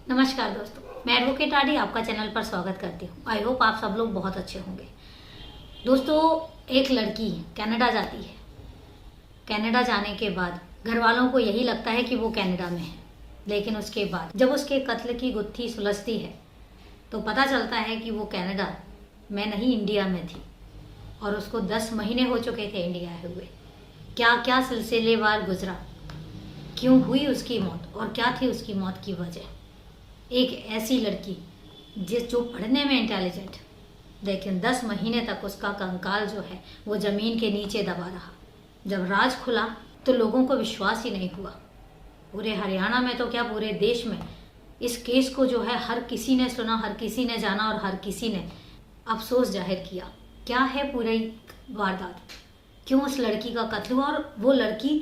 नमस्कार दोस्तों, मैं एडवोकेट आरडी आपका चैनल पर स्वागत करती हूँ। आई होप आप सब लोग बहुत अच्छे होंगे। दोस्तों, एक लड़की कनाडा जाती है। कनाडा जाने के बाद घर वालों को यही लगता है कि वो कनाडा में है, लेकिन उसके बाद जब उसके कत्ल की गुत्थी सुलझती है तो पता चलता है कि वो कनाडा में नहीं, इंडिया में थी और उसको 10 महीने हो चुके थे इंडिया आए हुए। क्या क्या सिलसिलेवार गुजरा, क्यों हुई उसकी मौत और क्या थी उसकी मौत की वजह। एक ऐसी लड़की जो पढ़ने में इंटेलिजेंट, लेकिन 10 महीने तक उसका कंकाल जो है वो ज़मीन के नीचे दबा रहा। जब राज खुला तो लोगों को विश्वास ही नहीं हुआ। पूरे हरियाणा में तो क्या, पूरे देश में इस केस को जो है हर किसी ने सुना, हर किसी ने जाना और हर किसी ने अफसोस जाहिर किया। क्या है पूरी वारदात, क्यों उस लड़की का कत्ल हुआ और वो लड़की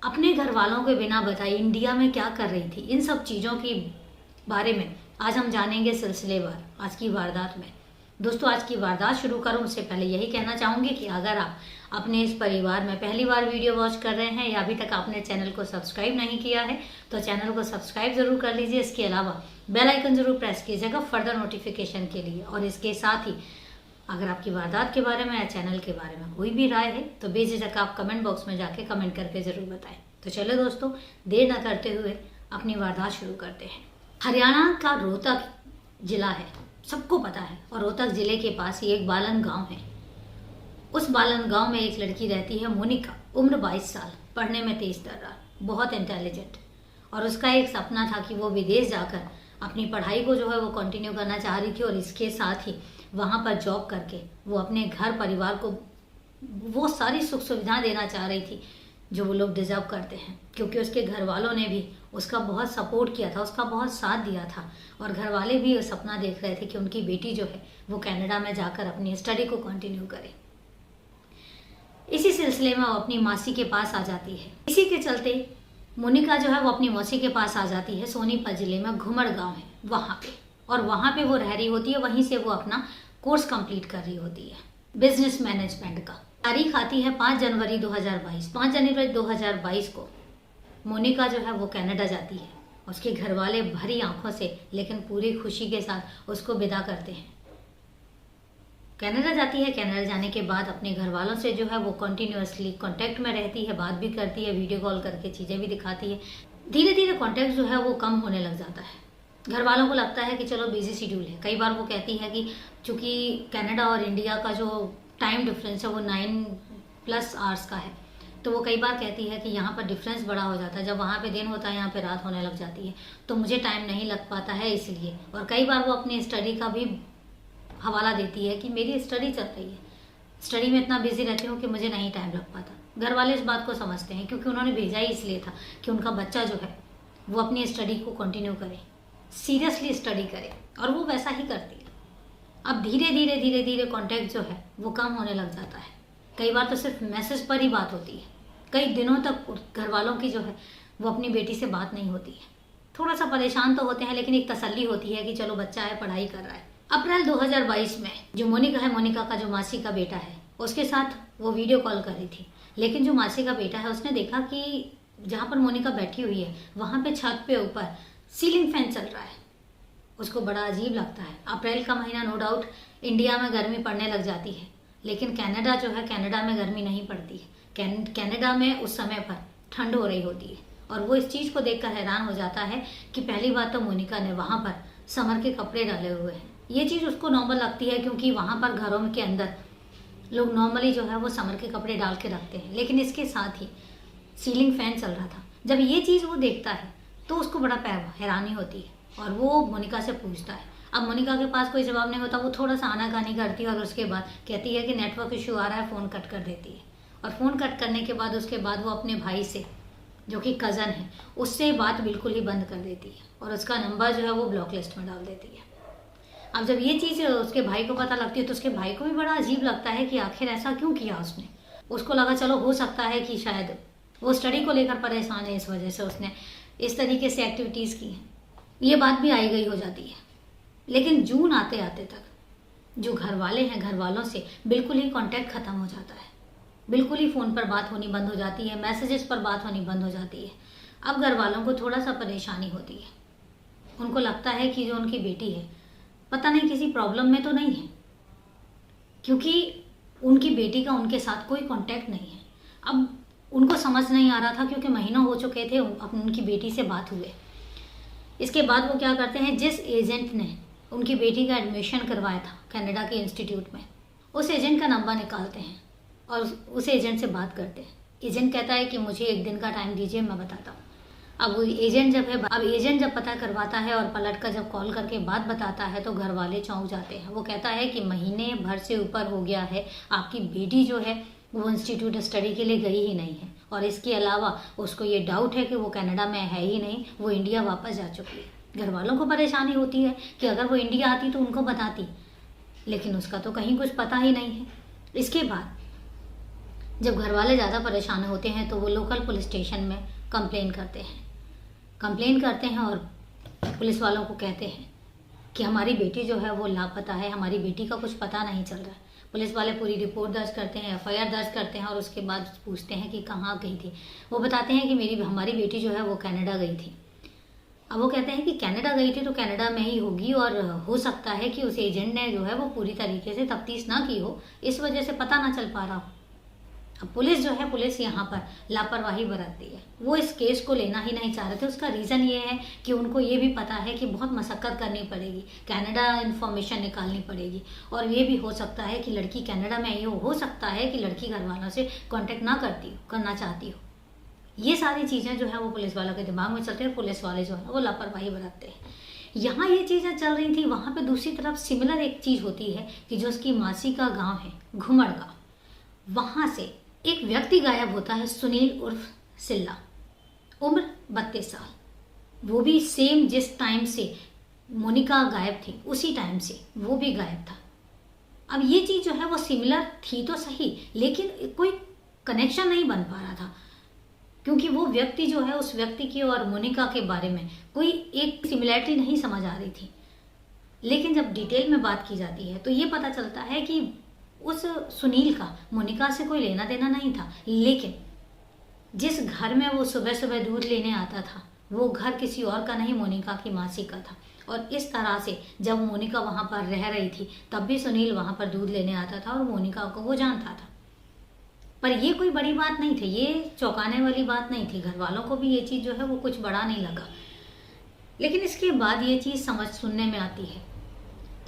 अपने घर वालों के बिना बताए इंडिया में क्या कर रही थी। इन सब चीज़ों की बारे में आज हम जानेंगे सिलसिलेवार आज की वारदात में। दोस्तों, आज की वारदात शुरू करूं उससे पहले यही कहना चाहूँगी कि अगर आप अपने इस परिवार में पहली बार वीडियो वॉच कर रहे हैं या अभी तक आपने चैनल को सब्सक्राइब नहीं किया है तो चैनल को सब्सक्राइब जरूर कर लीजिए। इसके अलावा बेल आइकन जरूर प्रेस कीजिएगा फर्दर नोटिफिकेशन के लिए। और इसके साथ ही अगर आपकी वारदात के बारे में या चैनल के बारे में कोई भी राय है तो बेझिझक आप कमेंट बॉक्स में जाके कमेंट करके जरूर बताएं। तो चलो दोस्तों, देर न करते हुए अपनी वारदात शुरू करते हैं। हरियाणा का रोहतक जिला है, सबको पता है, और रोहतक जिले के पास ही एक बालन गांव है। उस बालन गांव में एक लड़की रहती है, मोनिका, उम्र 22 साल, पढ़ने में तेज तर्रार, बहुत इंटेलिजेंट। और उसका एक सपना था कि वो विदेश जाकर अपनी पढ़ाई को जो है वो कंटिन्यू करना चाह रही थी और इसके साथ ही वहाँ पर जॉब करके वो अपने घर परिवार को वो सारी सुख सुविधाएं देना चाह रही थी जो वो लोग डिजर्व करते हैं। क्योंकि उसके घर वालों ने भी उसका बहुत सपोर्ट किया था, उसका बहुत साथ दिया था और घर वाले भी सपना देख रहे थे कि उनकी बेटी जो है वो कनाडा में जाकर अपनी स्टडी को कंटिन्यू करे। इसी सिलसिले में वो अपनी मासी के पास आ जाती है। इसी के चलते मोनिका जो है वो अपनी मौसी के पास आ जाती है। सोनीपत जिले में घुमड़ गांव है वहाँ पे, और वहाँ पे वो रह रही होती है। वहीं से वो अपना कोर्स कंप्लीट कर रही होती है बिजनेस मैनेजमेंट का। तारीख आती है 5 जनवरी 2022। 5 जनवरी 2022 को मोनिका जो है वो कनाडा जाती है। उसके घर वाले भरी आंखों से लेकिन पूरी खुशी के साथ उसको विदा करते हैं। कनाडा जाती है। कनाडा जाने के बाद अपने घर वालों से जो है वो कंटिन्यूअसली कांटेक्ट में रहती है, बात भी करती है, वीडियो कॉल करके चीज़ें भी दिखाती है। धीरे धीरे कांटेक्ट जो है वो कम होने लग जाता है। घर वालों को लगता है कि चलो बिजी शेड्यूल है। कई बार वो कहती है कि चूंकि कनाडा और इंडिया का जो टाइम डिफरेंस है वो 9+ आवर्स का है, तो वो कई बार कहती है कि यहाँ पर डिफरेंस बड़ा हो जाता है। जब वहाँ पे दिन होता है यहाँ पे रात होने लग जाती है, तो मुझे टाइम नहीं लग पाता है इसलिए। और कई बार वो अपनी स्टडी का भी हवाला देती है कि मेरी स्टडी चल रही है, स्टडी में इतना बिजी रहती हूँ कि मुझे नहीं टाइम लग पाता। घर वाले इस बात को समझते हैं क्योंकि उन्होंने भेजा ही इसलिए था कि उनका बच्चा जो है वो अपनी स्टडी को कंटिन्यू करे, सीरियसली स्टडी करे, और वो वैसा ही करती है। अब धीरे धीरे कांटेक्ट जो है वो कम होने लग जाता है। कई बार तो सिर्फ मैसेज पर ही बात होती है। कई दिनों तक घर वालों की जो है वो अपनी बेटी से बात नहीं होती है। थोड़ा सा परेशान तो होते हैं, लेकिन एक तसल्ली होती है कि चलो बच्चा है, पढ़ाई कर रहा है। अप्रैल 2022 में जो मोनिका है, मोनिका का जो मासी का बेटा है, उसके साथ वो वीडियो कॉल कर रही थी। लेकिन जो मासी का बेटा है उसने देखा कि जहाँ पर मोनिका बैठी हुई है वहाँ पे छत पे ऊपर सीलिंग फैन चल रहा है। उसको बड़ा अजीब लगता है। अप्रैल का महीना, नो डाउट इंडिया में गर्मी पड़ने लग जाती है, लेकिन कनाडा जो है, कनाडा में गर्मी नहीं पड़ती है। कनाडा में उस समय पर ठंड हो रही होती है और वो इस चीज़ को देखकर हैरान हो जाता है कि पहली बात तो मोनिका ने वहाँ पर समर के कपड़े डाले हुए हैं। ये चीज़ उसको नॉर्मल लगती है क्योंकि वहाँ पर घरों के अंदर लोग नॉर्मली जो है वो समर के कपड़े डाल के रखते हैं, लेकिन इसके साथ ही सीलिंग फैन चल रहा था। जब ये चीज़ वो देखता है तो उसको बड़ा हैरानी होती है और वो मोनिका से पूछता है। अब मोनिका के पास कोई जवाब नहीं होता, वो थोड़ा सा आनाकानी करती है और उसके बाद कहती है कि नेटवर्क इशू आ रहा है, फ़ोन कट कर देती है। और फ़ोन कट करने के बाद उसके बाद वो अपने भाई से, जो कि कज़न है, उससे बात बिल्कुल ही बंद कर देती है और उसका नंबर जो है वो ब्लॉक लिस्ट में डाल देती है। अब जब ये चीज़ उसके भाई को पता लगती है तो उसके भाई को भी बड़ा अजीब लगता है कि आखिर ऐसा क्यों किया उसने। उसको लगा चलो हो सकता है कि शायद वो स्टडी को लेकर परेशान है, इस वजह से उसने इस तरीके से एक्टिविटीज़ की हैं। ये बात भी आई गई हो जाती है। लेकिन जून आते आते तक जो घर वाले हैं, घर वालों से बिल्कुल ही कांटेक्ट ख़त्म हो जाता है। बिल्कुल ही फ़ोन पर बात होनी बंद हो जाती है, मैसेजेस पर बात होनी बंद हो जाती है। अब घर वालों को थोड़ा सा परेशानी होती है। उनको लगता है कि जो उनकी बेटी है पता नहीं किसी प्रॉब्लम में तो नहीं है, क्योंकि उनकी बेटी का उनके साथ कोई कांटेक्ट नहीं है। अब उनको समझ नहीं आ रहा था, क्योंकि महीनों हो चुके थे उनकी बेटी से बात हुए। इसके बाद वो क्या करते हैं, जिस एजेंट ने उनकी बेटी का एडमिशन करवाया था कनाडा के इंस्टीट्यूट में, उस एजेंट का नंबर निकालते हैं और उस एजेंट से बात करते हैं। एजेंट कहता है कि मुझे 1 दिन का टाइम दीजिए, मैं बताता हूँ। अब एजेंट जब पता करवाता है और पलट कर जब कॉल करके बात बताता है तो घर वाले चौंक जाते हैं। वो कहता है कि महीने भर से ऊपर हो गया है, आपकी बेटी जो है वो इंस्टीट्यूट स्टडी के लिए गई ही नहीं है, और इसके अलावा उसको ये डाउट है कि वो कनाडा में है ही नहीं, वो इंडिया वापस जा चुकी है। घर वालों को परेशानी होती है कि अगर वो इंडिया आती तो उनको बताती, लेकिन उसका तो कहीं कुछ पता ही नहीं है। इसके बाद जब घर वाले ज़्यादा परेशान होते हैं तो वो लोकल पुलिस स्टेशन में कंप्लेन करते हैं और पुलिस वालों को कहते हैं कि हमारी बेटी जो है वो लापता है, हमारी बेटी का कुछ पता नहीं चल रहा है। पुलिस वाले पूरी रिपोर्ट दर्ज करते हैं, FIR दर्ज करते हैं और उसके बाद पूछते हैं कि कहाँ गई थी। वो बताते हैं कि हमारी बेटी जो है वो कनाडा गई थी। अब वो कहते हैं कि कनाडा गई थी तो कनाडा में ही होगी, और हो सकता है कि उस एजेंट ने जो है वो पूरी तरीके से तफ्तीश ना की हो, इस वजह से पता ना चल पा रहा हो। अब पुलिस यहाँ पर लापरवाही बरतती है। वो इस केस को लेना ही नहीं चाह रहे थे। उसका रीज़न ये है कि उनको ये भी पता है कि बहुत मशक्क़त करनी पड़ेगी, कनाडा इन्फॉर्मेशन निकालनी पड़ेगी, और ये भी हो सकता है कि लड़की कनाडा में ही हो सकता है कि लड़की घर वालों से कांटेक्ट ना करना चाहती हो। ये सारी चीज़ें जो है वो पुलिस वालों के दिमाग में चलती है, और पुलिस वाले जो है वो लापरवाही बरतते हैं। यहाँ ये चीज़ें चल रही थी, वहाँ पे दूसरी तरफ सिमिलर एक चीज़ होती है कि जो उसकी मासी का गांव है घुमड़ गाँव, वहाँ से एक व्यक्ति गायब होता है, सुनील उर्फ सिल्ला, उम्र 32 साल। वो भी सेम जिस टाइम से मोनिका गायब थी उसी टाइम से वो भी गायब था। अब ये चीज़ जो है वो सिमिलर थी तो सही, लेकिन कोई कनेक्शन नहीं बन पा रहा था, क्योंकि वो व्यक्ति जो है उस व्यक्ति की और मोनिका के बारे में कोई एक सिमिलैरिटी नहीं समझ आ रही थी। लेकिन जब डिटेल में बात की जाती है तो ये पता चलता है कि उस सुनील का मोनिका से कोई लेना देना नहीं था, लेकिन जिस घर में वो सुबह सुबह दूध लेने आता था वो घर किसी और का नहीं, मोनिका की मासी का था। और इस तरह से जब मोनिका वहाँ पर रह रही थी तब भी सुनील वहाँ पर दूध लेने आता था और मोनिका को वो जानता था। पर ये कोई बड़ी बात नहीं थी, ये चौंकाने वाली बात नहीं थी। घर वालों को भी ये चीज़ जो है वो कुछ बड़ा नहीं लगा। लेकिन इसके बाद ये चीज़ सुनने में आती है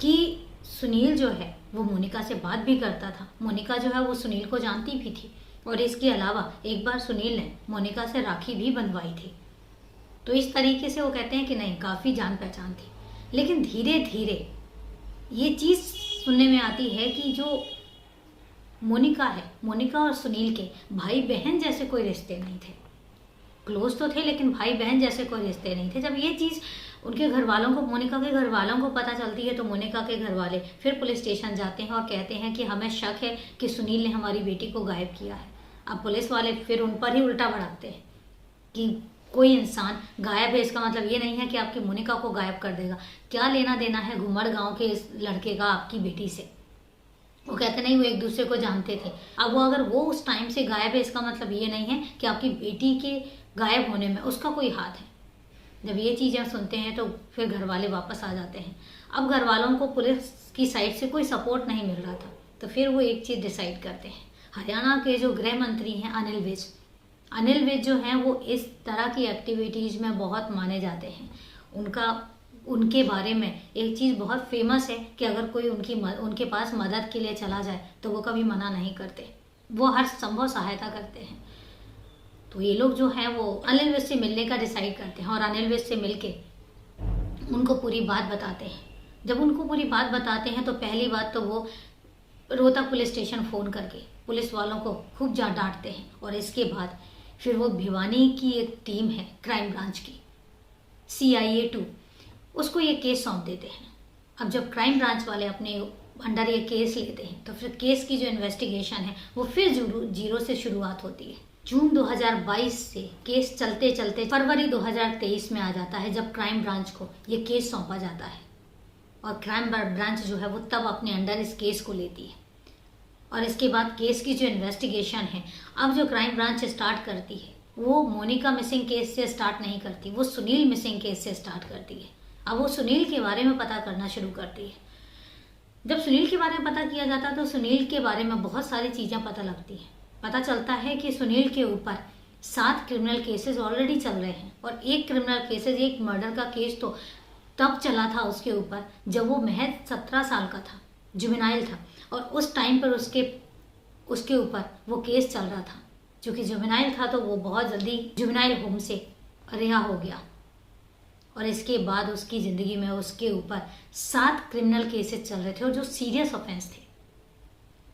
कि सुनील जो है वो मोनिका से बात भी करता था, मोनिका जो है वो सुनील को जानती भी थी, और इसके अलावा एक बार सुनील ने मोनिका से राखी भी बंधवाई थी। तो इस तरीके से वो कहते हैं कि नहीं, काफ़ी जान पहचान थी। लेकिन धीरे धीरे ये चीज़ सुनने में आती है कि जो मोनिका है, मोनिका और सुनील के भाई बहन जैसे कोई रिश्ते नहीं थे। क्लोज तो थे लेकिन भाई बहन जैसे कोई रिश्ते नहीं थे। जब ये चीज़ उनके घर वालों को, मोनिका के घर वालों को पता चलती है तो मोनिका के घर वाले फिर पुलिस स्टेशन जाते हैं और कहते हैं कि हमें शक है कि सुनील ने हमारी बेटी को गायब किया है। अब पुलिस वाले फिर उन पर ही उल्टा भड़कते हैं कि कोई इंसान गायब है इसका मतलब ये नहीं है कि आपकी मोनिका को गायब कर देगा। क्या लेना देना है घुमड़ गाँव के इस लड़के का आपकी बेटी से? वो कहते नहीं, वो एक दूसरे को जानते थे। अब वो अगर वो उस टाइम से गायब है इसका मतलब ये नहीं है कि आपकी बेटी के गायब होने में उसका कोई हाथ है। जब ये चीज़ें सुनते हैं तो फिर घर वाले वापस आ जाते हैं। अब घर वालों को पुलिस की साइड से कोई सपोर्ट नहीं मिल रहा था, तो फिर वो एक चीज़ डिसाइड करते हैं। हरियाणा के जो गृह मंत्री हैं अनिल विज जो हैं वो इस तरह की एक्टिविटीज़ में बहुत माने जाते हैं। उनके बारे में एक चीज़ बहुत फेमस है कि अगर कोई उनके पास मदद के लिए चला जाए तो वो कभी मना नहीं करते, वो हर संभव सहायता करते हैं। तो ये लोग जो हैं वो अनिल विज से मिलने का डिसाइड करते हैं और अनिल विज से मिलके उनको पूरी बात बताते हैं। जब उनको पूरी बात बताते हैं तो पहली बात तो वो रोहतक पुलिस स्टेशन फ़ोन करके पुलिस वालों को खूब डांटते हैं, और इसके बाद फिर वो भिवानी की एक टीम है क्राइम ब्रांच की CIA 2, उसको ये केस सौंप देते हैं। अब जब क्राइम ब्रांच वाले अपने अंडर ये केस लेते हैं तो फिर केस की जो इन्वेस्टिगेशन है वो फिर जीरो से शुरुआत होती है। जून 2022 से केस चलते चलते फरवरी 2023 में आ जाता है जब क्राइम ब्रांच को ये केस सौंपा जाता है, और क्राइम ब्रांच जो है वो तब अपने अंडर इस केस को लेती है। और इसके बाद केस की जो इन्वेस्टिगेशन है, अब जो क्राइम ब्रांच स्टार्ट करती है वो मोनिका मिसिंग केस से स्टार्ट नहीं करती, वो सुनील मिसिंग केस से स्टार्ट करती है। अब वो सुनील के बारे में पता करना शुरू करती है। जब सुनील के बारे में पता किया जाता है तो सुनील के बारे में बहुत सारी चीज़ें पता लगती हैं। पता चलता है कि सुनील के ऊपर 7 क्रिमिनल केसेस ऑलरेडी चल रहे हैं और एक क्रिमिनल केसेस, एक मर्डर का केस तो तब चला था उसके ऊपर जब वो महज 17 साल का था, जुवेनाइल था, और उस टाइम पर उसके ऊपर वो केस चल रहा था। चूँकि जुवेनाइल था तो वो बहुत जल्दी जुवेनाइल होम से रिहा हो गया और इसके बाद उसकी ज़िंदगी में उसके ऊपर 7 क्रिमिनल केसेस चल रहे थे और जो सीरियस ऑफेंस थे।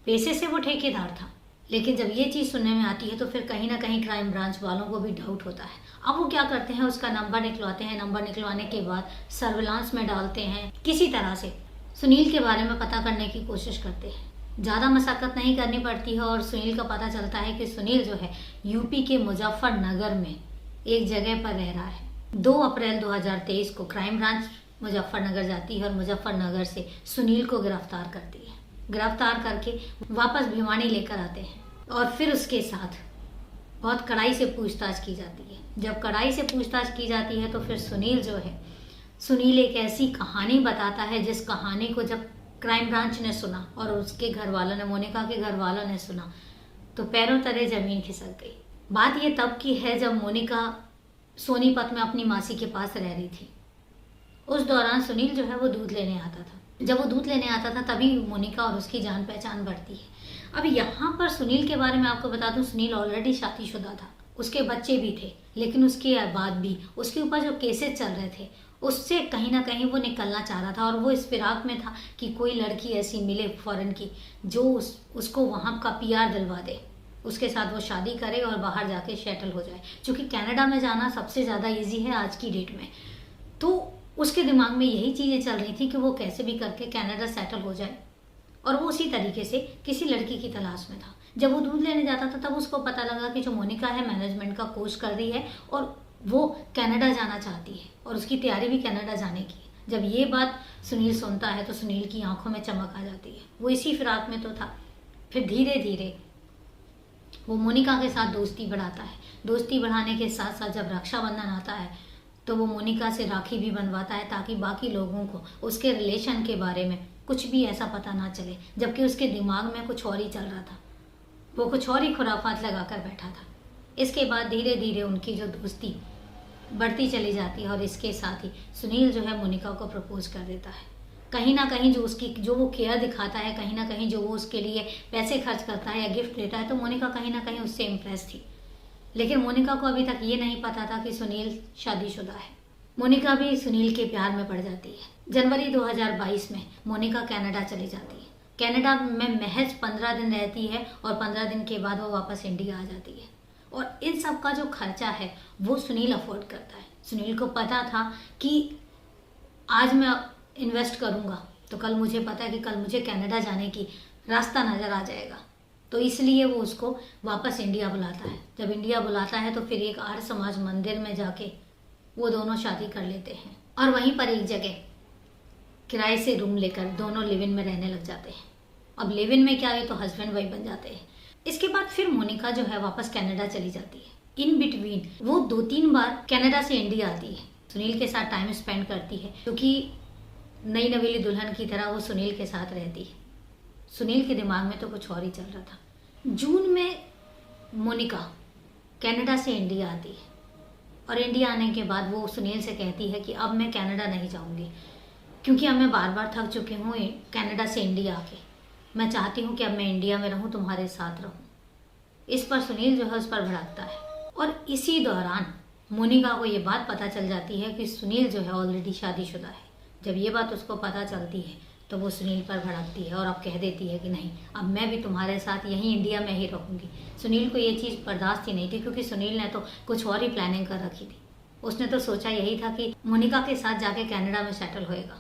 पेशे से वो ठेकेदार था, लेकिन जब ये चीज़ सुनने में आती है तो फिर कहीं ना कहीं क्राइम ब्रांच वालों को भी डाउट होता है। अब वो क्या करते हैं, उसका नंबर निकलवाते हैं। नंबर निकलवाने के बाद सर्विलांस में डालते हैं, किसी तरह से सुनील के बारे में पता करने की कोशिश करते हैं। ज़्यादा मशक्कत नहीं करनी पड़ती है और सुनील का पता चलता है कि सुनील जो है यूपी के मुजफ्फरनगर में एक जगह पर रह रहा है। 2 अप्रैल 2023 को क्राइम ब्रांच मुजफ्फरनगर जाती है और मुजफ्फरनगर से सुनील को गिरफ्तार करती है। गिरफ्तार करके वापस भिवानी लेकर आते हैं और फिर उसके साथ बहुत कड़ाई से पूछताछ की जाती है। जब कड़ाई से पूछताछ की जाती है तो फिर सुनील एक ऐसी कहानी बताता है जिस कहानी को जब क्राइम ब्रांच ने सुना और उसके घर वालों ने, मोनिका के घर वालों ने सुना तो पैरों तले जमीन खिसक गई। बात ये तब की है जब मोनिका सोनीपत में अपनी मासी के पास रह रही थी। उस दौरान सुनील जो है वो दूध लेने आता था। जब वो दूध लेने आता था तभी मोनिका और उसकी जान पहचान बढ़ती है। अब यहाँ पर सुनील के बारे में आपको बता दूं, सुनील ऑलरेडी शादीशुदा था, उसके बच्चे भी थे, लेकिन उसके बाद भी उसके ऊपर जो केसेस चल रहे थे उससे कहीं ना कहीं वो निकलना चाह रहा था और वो इस फिराक में था कि कोई लड़की ऐसी मिले फॉरेन की जो उसको वहाँ का PR दिलवा दे, उसके साथ वो शादी करे और बाहर जाके सेटल हो जाए। क्योंकि कनाडा में जाना सबसे ज़्यादा इजी है आज की डेट में। तो उसके दिमाग में यही चीज़ें चल रही थी कि वो कैसे भी करके कनाडा सेटल हो जाए और वो उसी तरीके से किसी लड़की की तलाश में था। जब वो दूध लेने जाता था तब उसको पता लगा कि जो मोनिका है मैनेजमेंट का कोर्स कर रही है और वो कनाडा जाना चाहती है और उसकी तैयारी भी कनाडा जाने की है। जब ये बात सुनील सुनता है तो सुनील की आंखों में चमक आ जाती है। वो इसी फिराक में तो था। फिर धीरे धीरे वो मोनिका के साथ दोस्ती बढ़ाता है। दोस्ती बढ़ाने के साथ साथ जब रक्षाबंधन आता है तो वो मोनिका से राखी भी बनवाता है ताकि बाकी लोगों को उसके रिलेशन के बारे में कुछ भी ऐसा पता ना चले, जबकि उसके दिमाग में कुछ और ही चल रहा था। वो कुछ और ही खुराफात लगाकर बैठा था। इसके बाद धीरे धीरे उनकी जो दोस्ती बढ़ती चली जाती है और इसके साथ ही सुनील जो है मोनिका को प्रपोज कर देता है। कहीं ना कहीं जो वो केयर दिखाता है, कहीं ना कहीं जो वो उसके लिए पैसे खर्च करता है या गिफ्ट देता है, तो मोनिका कहीं ना कहीं उससे इम्प्रेस थी। लेकिन मोनिका को अभी तक ये नहीं पता था कि सुनील शादीशुदा है। मोनिका भी सुनील के प्यार में पड़ जाती है। जनवरी 2022 में मोनिका कनाडा चली जाती है। कनाडा में महज 15 दिन रहती है और 15 दिन के बाद वो वापस इंडिया आ जाती है और इन सब का जो खर्चा है वो सुनील अफोर्ड करता है। सुनील को पता था कि आज मैं इन्वेस्ट करूंगा तो कल मुझे पता है कि कल मुझे कनाडा जाने की रास्ता नज़र आ जाएगा, तो इसलिए वो उसको वापस इंडिया बुलाता है। जब इंडिया बुलाता है तो फिर एक आर्य समाज मंदिर में जाके वो दोनों शादी कर लेते हैं और वहीं पर एक जगह किराए से रूम लेकर दोनों लिव इन में रहने लग जाते हैं। अब लिव इन में क्या है तो हस्बैंड वाइफ बन जाते हैं। इसके बाद फिर मोनिका जो है वापस कनाडा चली जाती है। इन बिटवीन वो 2-3 बार कनाडा से इंडिया आती है, सुनील के साथ टाइम स्पेंड करती है क्योंकि नई नवेली दुल्हन की तरह वो सुनील के साथ रहती है। सुनील के दिमाग में तो कुछ और ही चल रहा था। जून में मोनिका कनाडा से इंडिया आती है और इंडिया आने के बाद वो सुनील से कहती है कि अब मैं कनाडा नहीं जाऊंगी क्योंकि अब मैं बार बार थक चुकी हूँ कनाडा से इंडिया आके। मैं चाहती हूँ कि अब मैं इंडिया में रहूँ, तुम्हारे साथ रहूँ। इस पर सुनील जो है उस पर भड़कता है और इसी दौरान मोनिका को ये बात पता चल जाती है कि सुनील जो है ऑलरेडी शादीशुदा है। जब ये बात उसको पता चलती है तो वो सुनील पर भड़कती है और अब कह देती है कि नहीं, अब मैं भी तुम्हारे साथ यहीं इंडिया में ही रहूँगी। सुनील को ये चीज़ बर्दाश्त ही नहीं थी क्योंकि सुनील ने तो कुछ और ही प्लानिंग कर रखी थी। उसने तो सोचा यही था कि मोनिका के साथ जाके कनाडा में सेटल होएगा,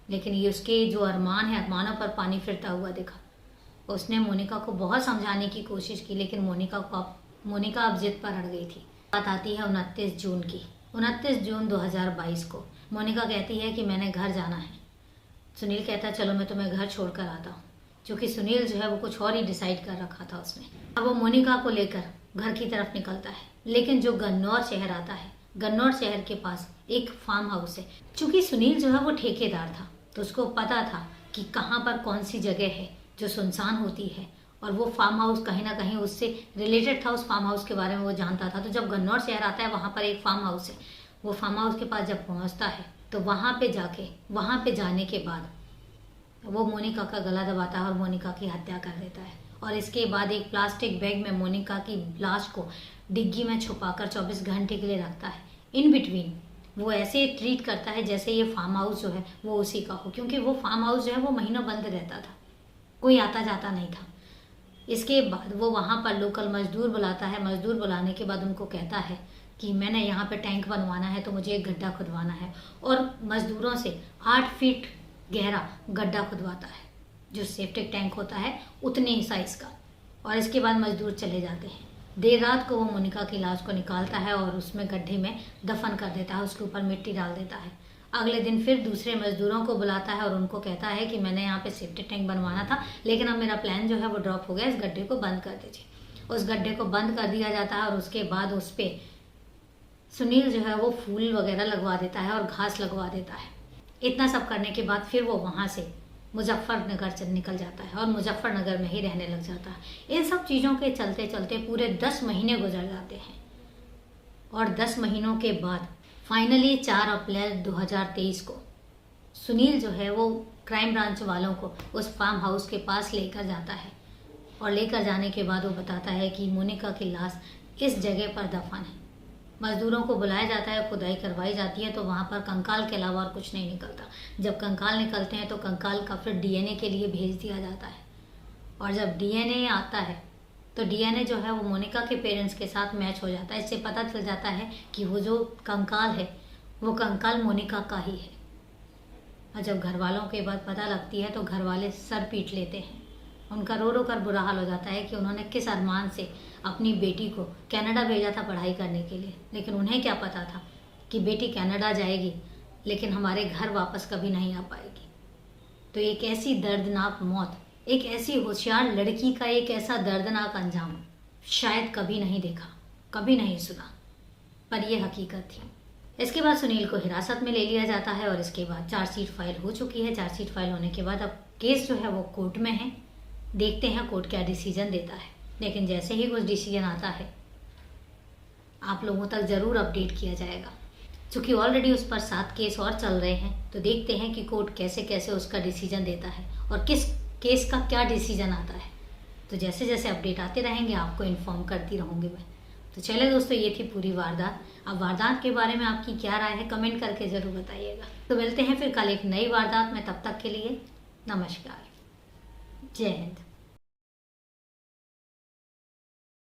लेकिन ये उसके जो अरमान है, अरमानों पर पानी फिरता हुआ दिखा। उसने मोनिका को बहुत समझाने की कोशिश की लेकिन मोनिका अब जिद पर अड़ गई थी। बात आती है 29 जून की। 29 जून 2022 को मोनिका कहती है कि मैंने घर जाना है। सुनील कहता है चलो मैं तुम्हें घर छोड़कर आता हूँ, क्योंकि सुनील जो है वो कुछ और ही डिसाइड कर रखा था उसने। अब वो मोनिका को लेकर घर की तरफ निकलता है, लेकिन जो गन्नौर शहर आता है, गन्नौर शहर के पास एक फार्म हाउस है। चूंकि सुनील जो है वो ठेकेदार था, तो उसको पता था कि कहाँ पर कौन सी जगह है जो सुनसान होती है, और वो फार्म हाउस कहीं ना कहीं उससे रिलेटेड था। उस फार्म हाउस के बारे में वो जानता था। तो जब गन्नौर शहर आता है, वहाँ पर एक फार्म हाउस है। वो फार्म हाउस के पास जब पहुँचता है तो वहाँ पे जाने के बाद वो मोनिका का गला दबाता है और मोनिका की हत्या कर देता है। और इसके बाद एक प्लास्टिक बैग में मोनिका की लाश को डिग्गी में छुपाकर 24 घंटे के लिए रखता है। इन बिटवीन वो ऐसे ट्रीट करता है जैसे ये फार्म हाउस जो है वो उसी का हो, क्योंकि वो फार्म हाउस जो है वो महीनों बंद रहता था, कोई आता जाता नहीं था। इसके बाद वो वहाँ पर लोकल मजदूर बुलाता है। मजदूर बुलाने के बाद उनको कहता है कि मैंने यहाँ पे टैंक बनवाना है, तो मुझे एक गड्ढा खुदवाना है। और मजदूरों से 8 फीट गहरा गड्ढा खुदवाता है, जो सेप्टिक टैंक होता है उतने ही साइज का। और इसके बाद मजदूर चले जाते हैं। देर रात को वो मोनिका की लाश को निकालता है और उसमें गड्ढे में दफन कर देता है, उसके ऊपर मिट्टी डाल देता है। अगले दिन फिर दूसरे मजदूरों को बुलाता है और उनको कहता है कि मैंने यहाँ पे सेप्टिक टैंक बनवाना था, लेकिन अब मेरा प्लान जो है वो ड्रॉप हो गया, इस गड्ढे को बंद कर दीजिए। उस गड्ढे को बंद कर दिया जाता है और उसके बाद उस पर सुनील जो है वो फूल वगैरह लगवा देता है और घास लगवा देता है। इतना सब करने के बाद फिर वो वहाँ से मुजफ्फरनगर निकल जाता है और मुजफ्फरनगर में ही रहने लग जाता है। इन सब चीज़ों के चलते चलते पूरे 10 महीने गुजर जाते हैं। और 10 महीनों के बाद फाइनली 4 अप्रैल 2023 को सुनील जो है वो क्राइम ब्रांच वालों को उस फार्म हाउस के पास लेकर जाता है। और लेकर जाने के बाद वो बताता है कि मोनिका की लाश इस जगह पर दफन है। मजदूरों को बुलाया जाता है, खुदाई करवाई जाती है, तो वहाँ पर कंकाल के अलावा और कुछ नहीं निकलता। जब कंकाल निकलते हैं तो कंकाल का फिर डीएनए के लिए भेज दिया जाता है। और जब डीएनए आता है तो डीएनए जो है वो मोनिका के पेरेंट्स के साथ मैच हो जाता है। इससे पता चल जाता है कि वो जो कंकाल है वो कंकाल मोनिका का ही है। और जब घर वालों के बाद पता लगती है तो घर वाले सर पीट लेते हैं। उनका रो रो कर बुरा हाल हो जाता है कि उन्होंने किस अरमान से अपनी बेटी को कनाडा भेजा था पढ़ाई करने के लिए, लेकिन उन्हें क्या पता था कि बेटी कनाडा जाएगी लेकिन हमारे घर वापस कभी नहीं आ पाएगी। तो एक ऐसी दर्दनाक मौत, एक ऐसी होशियार लड़की का एक ऐसा दर्दनाक अंजाम शायद कभी नहीं देखा, कभी नहीं सुना, पर यह हकीकत थी। इसके बाद सुनील को हिरासत में ले लिया जाता है और इसके बाद चार्जशीट फाइल हो चुकी है। चार्जशीट फाइल होने के बाद अब केस जो है वो कोर्ट में है। देखते हैं कोर्ट क्या डिसीजन देता है। लेकिन जैसे ही कुछ डिसीजन आता है आप लोगों तक ज़रूर अपडेट किया जाएगा। क्योंकि ऑलरेडी उस पर 7 केस और चल रहे हैं, तो देखते हैं कि कोर्ट कैसे कैसे उसका डिसीजन देता है और किस केस का क्या डिसीजन आता है। तो जैसे जैसे अपडेट आते रहेंगे आपको इन्फॉर्म करती रहूँगी मैं। तो चले दोस्तों, ये थी पूरी वारदात। अब वारदात के बारे में आपकी क्या राय है कमेंट करके ज़रूर बताइएगा। तो मिलते हैं फिर कल एक नई वारदात में, तब तक के लिए नमस्कार, जय हिंद।